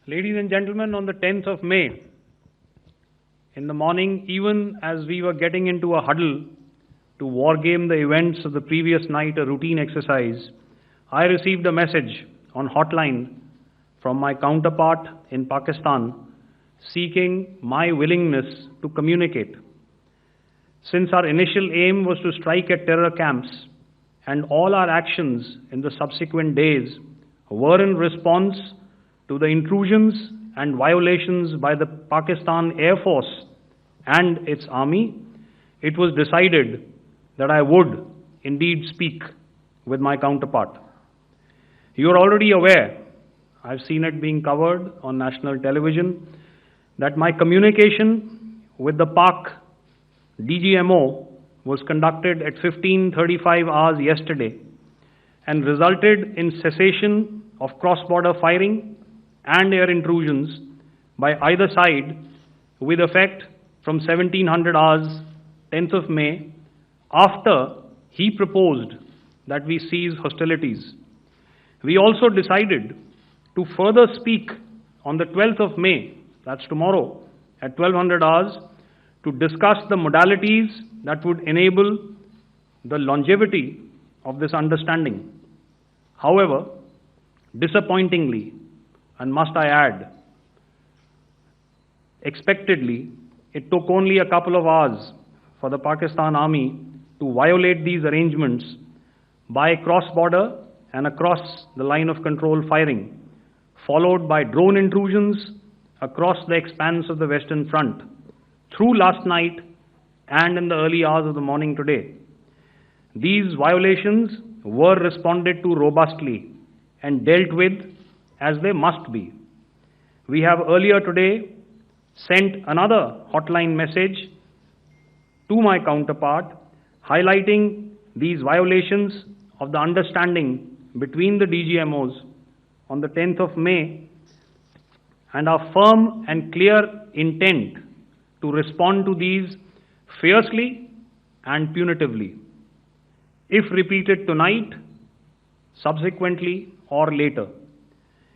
Ladies and gentlemen, on the 10th of May, in the morning, even as we were getting into a huddle to wargame the events of the previous night, a routine exercise, I received a message on hotline from my counterpart in Pakistan seeking my willingness to communicate. Since our initial aim was to strike at terror camps, and all our actions in the subsequent days were in response to the intrusions and violations by the Pakistan Air Force and its army, it was decided that I would indeed speak with my counterpart. You are already aware, I've seen it being covered on national television, that my communication with the Pak DGMO was conducted at 15:35 hours yesterday and resulted in cessation of cross-border firing and air intrusions by either side with effect from 1700 hours, 10th of May, after he proposed that we cease hostilities. We also decided to further speak on the 12th of May, that's tomorrow, at 1200 hours, to discuss the modalities that would enable the longevity of this understanding. However, disappointingly, and must I add, expectedly, it took only a couple of hours for the Pakistan Army to violate these arrangements by cross-border and across the line of control firing, followed by drone intrusions across the expanse of the Western Front through last night and in the early hours of the morning today. These violations were responded to robustly and dealt with as they must be. We have earlier today sent another hotline message to my counterpart highlighting these violations of the understanding between the DGMOs on the 10th of May and our firm and clear intent to respond to these fiercely and punitively, if repeated tonight, subsequently, or later.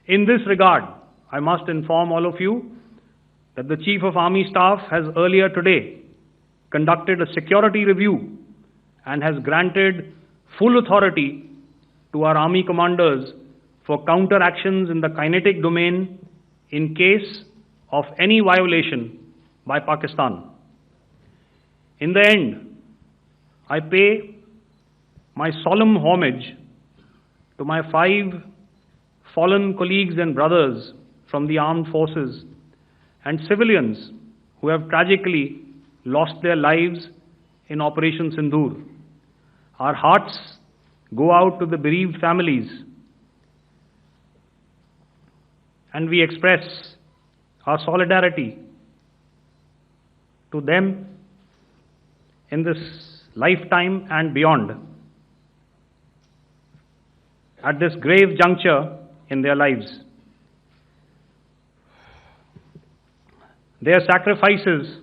In this regard, I must inform all of you that the Chief of Army Staff has earlier today conducted a security review and has granted full authority to our Army commanders for counteractions in the kinetic domain in case of any violation by Pakistan. In the end, I pay my solemn homage to my 5 fallen colleagues and brothers from the armed forces and civilians who have tragically lost their lives in Operation Sindoor. Our hearts go out to the bereaved families, and we express our solidarity to them in this lifetime and beyond, at this grave juncture in their lives. Their sacrifices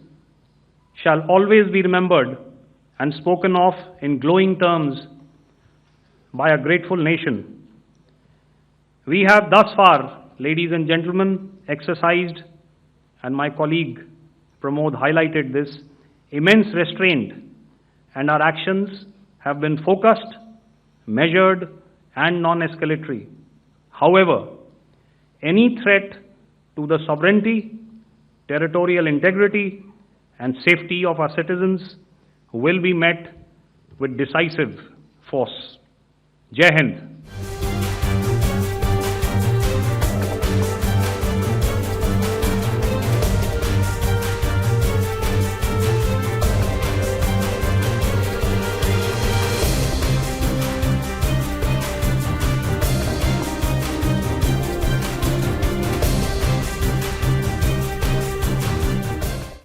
shall always be remembered and spoken of in glowing terms by a grateful nation. We have thus far, ladies and gentlemen, exercised, and my colleague Pramod highlighted this, immense restraint, and our actions have been focused, measured, and non-escalatory. However, any threat to the sovereignty, territorial integrity, and safety of our citizens will be met with decisive force. Jai Hind.